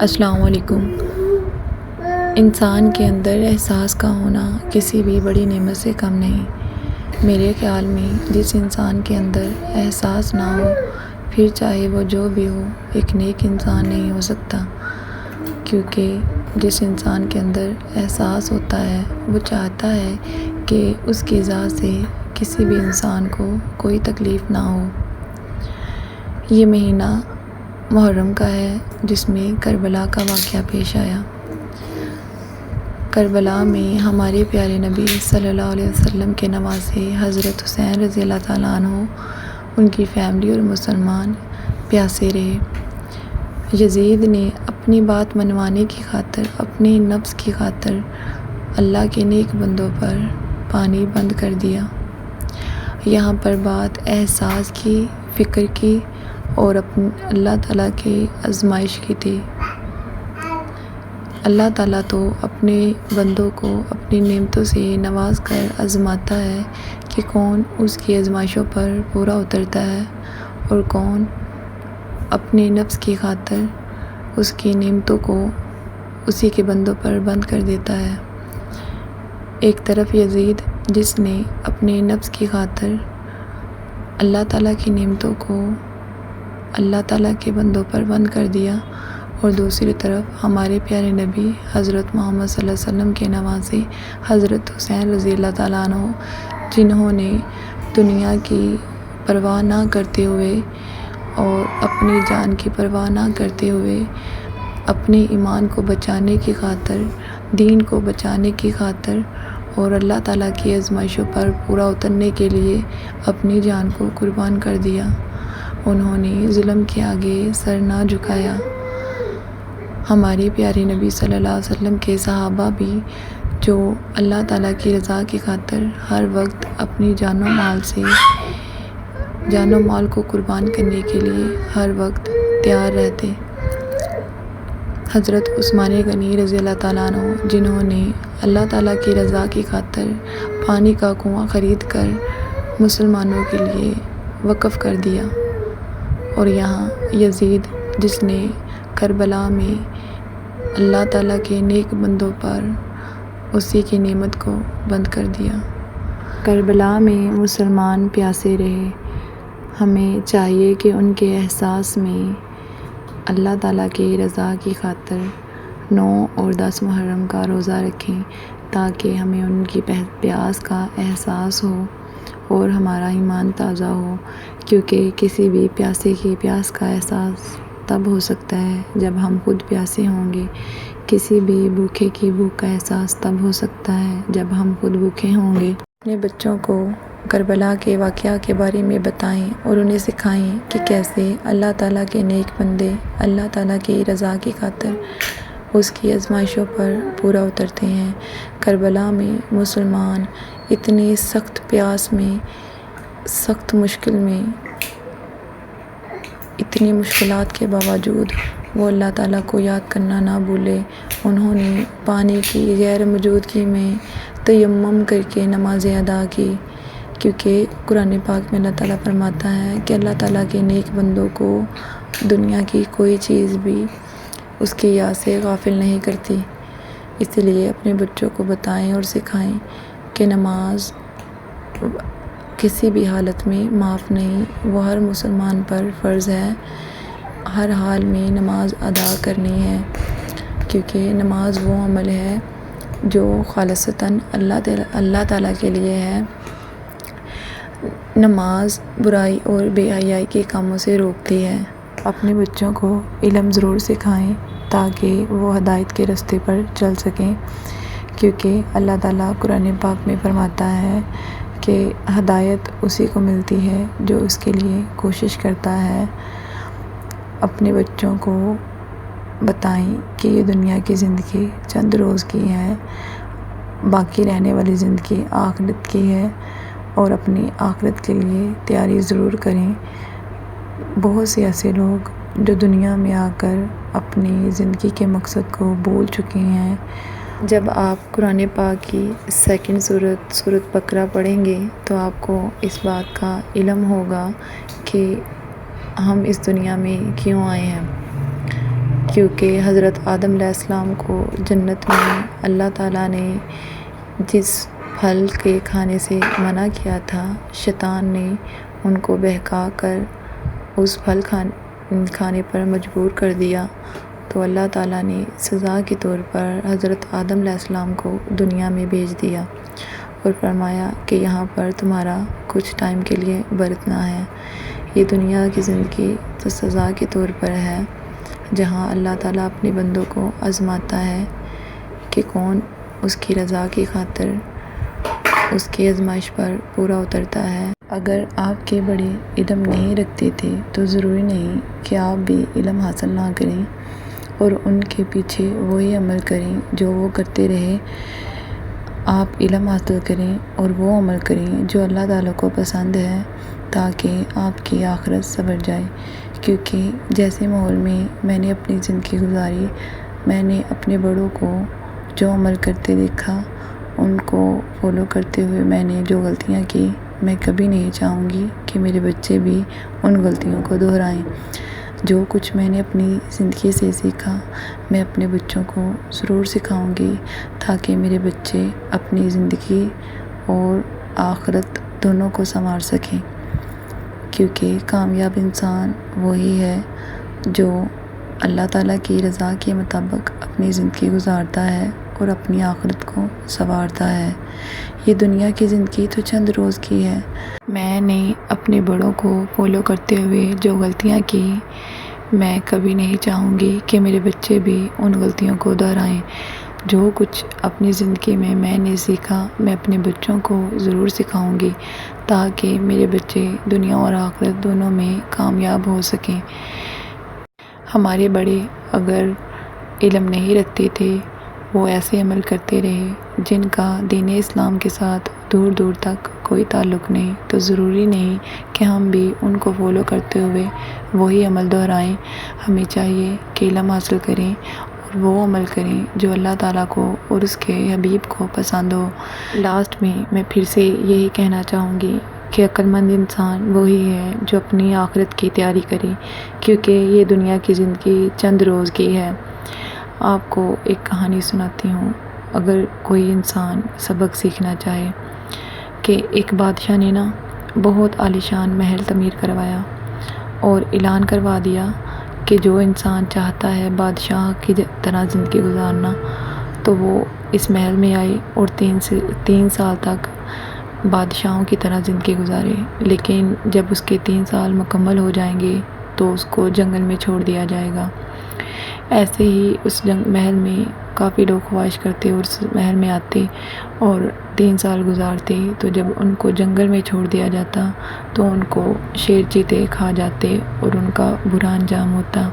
السلام علیکم۔ انسان کے اندر احساس کا ہونا کسی بھی بڑی نعمت سے کم نہیں۔ میرے خیال میں جس انسان کے اندر احساس نہ ہو، پھر چاہے وہ جو بھی ہو، ایک نیک انسان نہیں ہو سکتا، کیونکہ جس انسان کے اندر احساس ہوتا ہے وہ چاہتا ہے کہ اس کی ذات سے کسی بھی انسان کو کوئی تکلیف نہ ہو۔ یہ مہینہ محرم کا ہے جس میں کربلا کا واقعہ پیش آیا۔ کربلا میں ہمارے پیارے نبی صلی اللہ علیہ وسلم کے نواسے حضرت حسین رضی اللہ تعالیٰ عنہ، ان کی فیملی اور مسلمان پیاسے رہے۔ یزید نے اپنی بات منوانے کی خاطر، اپنے نفس کی خاطر اللہ کے نیک بندوں پر پانی بند کر دیا۔ یہاں پر بات احساس کی، فکر کی اور اللہ تعالیٰ کی آزمائش کی تھی۔ اللہ تعالیٰ تو اپنے بندوں کو اپنی نعمتوں سے نواز کر آزماتا ہے کہ کون اس کی آزمائشوں پر پورا اترتا ہے اور کون اپنے نفس کی خاطر اس کی نعمتوں کو اسی کے بندوں پر بند کر دیتا ہے۔ ایک طرف یزید جس نے اپنے نفس کی خاطر اللہ تعالیٰ کی نعمتوں کو اللہ تعالیٰ کے بندوں پر بند کر دیا، اور دوسری طرف ہمارے پیارے نبی حضرت محمد صلی اللہ علیہ وسلم کے نواسے حضرت حسین رضی اللہ تعالیٰ عنہ، جنہوں نے دنیا کی پرواہ نہ کرتے ہوئے اور اپنی جان کی پرواہ نہ کرتے ہوئے اپنے ایمان کو بچانے کی خاطر، دین کو بچانے کی خاطر اور اللہ تعالیٰ کی آزمائشوں پر پورا اترنے کے لیے اپنی جان کو قربان کر دیا۔ انہوں نے ظلم کے آگے سر نہ جھکایا۔ ہمارے پیارے نبی صلی اللہ علیہ وسلم کے صحابہ بھی، جو اللہ تعالیٰ کی رضا کی خاطر ہر وقت اپنی جان و مال کو قربان کرنے کے لیے ہر وقت تیار رہتے۔ حضرت عثمان غنی رضی اللہ تعالیٰ عنہ، جنہوں نے اللہ تعالیٰ کی رضا کی خاطر پانی کا کنواں خرید کر مسلمانوں کے لیے وقف کر دیا، اور یہاں یزید جس نے کربلا میں اللہ تعالیٰ کے نیک بندوں پر اسی کی نعمت کو بند کر دیا۔ کربلا میں مسلمان پیاسے رہے۔ ہمیں چاہیے کہ ان کے احساس میں اللہ تعالیٰ کی رضا کی خاطر 9 اور 10 محرم کا روزہ رکھیں، تاکہ ہمیں ان کی پیاس کا احساس ہو اور ہمارا ایمان تازہ ہو، کیونکہ کسی بھی پیاسے کی پیاس کا احساس تب ہو سکتا ہے جب ہم خود پیاسے ہوں گے۔ کسی بھی بھوکے کی بھوک کا احساس تب ہو سکتا ہے جب ہم خود بھوکے ہوں گے۔ اپنے بچوں کو کربلا کے واقعہ کے بارے میں بتائیں اور انہیں سکھائیں کہ کیسے اللہ تعالیٰ کے نیک بندے اللہ تعالیٰ کی رضا کی خاطر اس کی آزمائشوں پر پورا اترتے ہیں۔ کربلا میں مسلمان اتنی سخت پیاس میں، سخت مشکل میں، اتنی مشکلات کے باوجود وہ اللہ تعالیٰ کو یاد کرنا نہ بھولے۔ انہوں نے پانی کی غیر موجودگی میں تیمم کر کے نمازیں ادا کی، کیونکہ قرآن پاک میں اللہ تعالیٰ فرماتا ہے کہ اللہ تعالیٰ کے نیک بندوں کو دنیا کی کوئی چیز بھی اس کی یاد سے غافل نہیں کرتی۔ اس لیے اپنے بچوں کو بتائیں اور سکھائیں کہ نماز کسی بھی حالت میں معاف نہیں، وہ ہر مسلمان پر فرض ہے، ہر حال میں نماز ادا کرنی ہے، کیونکہ نماز وہ عمل ہے جو خالصتاً اللہ تعالیٰ کے لیے ہے۔ نماز برائی اور بے حیائی کے کاموں سے روکتی ہے۔ اپنے بچوں کو علم ضرور سکھائیں تاکہ وہ ہدایت کے راستے پر چل سکیں، کیونکہ اللہ تعالیٰ قرآن پاک میں فرماتا ہے کہ ہدایت اسی کو ملتی ہے جو اس کے لیے کوشش کرتا ہے۔ اپنے بچوں کو بتائیں کہ یہ دنیا کی زندگی چند روز کی ہے، باقی رہنے والی زندگی آخرت کی ہے، اور اپنی آخرت کے لیے تیاری ضرور کریں۔ بہت سے ایسے لوگ جو دنیا میں آ کر اپنی زندگی کے مقصد کو بھول چکے ہیں۔ جب آپ قرآن پاک کی سیکنڈ سورۃ بقرہ پڑھیں گے تو آپ کو اس بات کا علم ہوگا کہ ہم اس دنیا میں کیوں آئے ہیں، کیونکہ حضرت آدم علیہ السلام کو جنت میں اللہ تعالیٰ نے جس پھل کے کھانے سے منع کیا تھا، شیطان نے ان کو بہکا کر اس پھل کھانے پر مجبور کر دیا، تو اللہ تعالیٰ نے سزا کے طور پر حضرت آدم علیہ السلام کو دنیا میں بھیج دیا اور فرمایا کہ یہاں پر تمہارا کچھ ٹائم کے لیے برتنا ہے۔ یہ دنیا کی زندگی تو سزا کے طور پر ہے، جہاں اللہ تعالیٰ اپنے بندوں کو آزماتا ہے کہ کون اس کی رضا کی خاطر اس کی آزمائش پر پورا اترتا ہے۔ اگر آپ کے بڑے علم نہیں رکھتے تھے تو ضروری نہیں کہ آپ بھی علم حاصل نہ کریں اور ان کے پیچھے وہی عمل کریں جو وہ کرتے رہے۔ آپ علم حاصل کریں اور وہ عمل کریں جو اللہ تعالیٰ کو پسند ہے، تاکہ آپ کی آخرت سنور جائے۔ کیونکہ جیسے ماحول میں میں نے اپنی زندگی گزاری، میں نے اپنے بڑوں کو جو عمل کرتے دیکھا، ان کو فالو کرتے ہوئے میں نے جو غلطیاں کی، میں کبھی نہیں چاہوں گی کہ میرے بچے بھی ان غلطیوں کو دہرائیں۔ جو کچھ میں نے اپنی زندگی سے سیکھا، میں اپنے بچوں کو ضرور سکھاؤں گی، تاکہ میرے بچے اپنی زندگی اور آخرت دونوں کو سنوار سکیں۔ کیونکہ کامیاب انسان وہی ہے جو اللہ تعالیٰ کی رضا کے مطابق اپنی زندگی گزارتا ہے اور اپنی آخرت کو سنوارتا ہے۔ یہ دنیا کی زندگی تو چند روز کی ہے۔ میں نے اپنے بڑوں کو فالو کرتے ہوئے جو غلطیاں کی، میں کبھی نہیں چاہوں گی کہ میرے بچے بھی ان غلطیوں کو دہرائیں۔ جو کچھ اپنی زندگی میں نے سیکھا، میں اپنے بچوں کو ضرور سکھاؤں گی، تاکہ میرے بچے دنیا اور آخرت دونوں میں کامیاب ہو سکیں۔ ہمارے بڑے اگر علم نہیں رکھتے تھے، وہ ایسے عمل کرتے رہے جن کا دین اسلام کے ساتھ دور دور تک کوئی تعلق نہیں، تو ضروری نہیں کہ ہم بھی ان کو فالو کرتے ہوئے وہی عمل دہرائیں۔ ہمیں چاہیے کہ علم حاصل کریں اور وہ عمل کریں جو اللہ تعالیٰ کو اور اس کے حبیب کو پسند ہو۔ لاسٹ میں پھر سے یہی کہنا چاہوں گی کہ عقل مند انسان وہی ہے جو اپنی آخرت کی تیاری کرے، کیونکہ یہ دنیا کی زندگی چند روز کی ہے۔ آپ کو ایک کہانی سناتی ہوں۔ اگر کوئی انسان سبق سیکھنا چاہے کہ ایک بادشاہ نے بہت عالیشان محل تعمیر کروایا اور اعلان کروا دیا کہ جو انسان چاہتا ہے بادشاہ کی طرح زندگی گزارنا، تو وہ اس محل میں آئے اور 3 سال تک بادشاہوں کی طرح زندگی گزارے۔ لیکن جب اس کے 3 سال مکمل ہو جائیں گے تو اس کو جنگل میں چھوڑ دیا جائے گا۔ ایسے ہی اس محل میں کافی لوگ خواہش کرتے اور اس محل میں آتے اور 3 سال گزارتے، تو جب ان کو جنگل میں چھوڑ دیا جاتا تو ان کو شیر چیتے کھا جاتے اور ان کا برا انجام ہوتا۔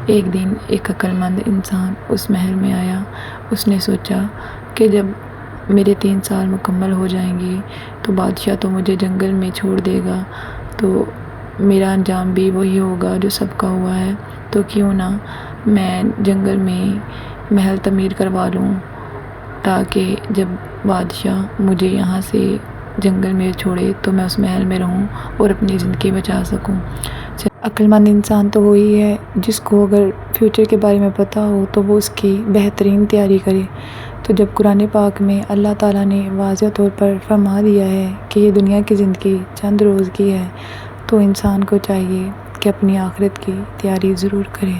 ایک دن ایک عقل مند انسان اس محل میں آیا۔ اس نے سوچا کہ جب میرے 3 سال مکمل ہو جائیں گے تو بادشاہ تو مجھے جنگل میں چھوڑ دے گا، تو میرا انجام بھی وہی ہوگا جو سب کا ہوا ہے، تو کیوں نہ میں جنگل میں محل تعمیر کروا لوں، تاکہ جب بادشاہ مجھے یہاں سے جنگل میں چھوڑے تو میں اس محل میں رہوں اور اپنی زندگی بچا سکوں۔ عقل مند انسان تو وہی ہے جس کو اگر فیوچر کے بارے میں پتہ ہو تو وہ اس کی بہترین تیاری کرے۔ تو جب قرآن پاک میں اللہ تعالیٰ نے واضح طور پر فرما دیا ہے کہ یہ دنیا کی زندگی چند روز کی ہے، تو انسان کو چاہیے کہ اپنی آخرت کی تیاری ضرور کرے۔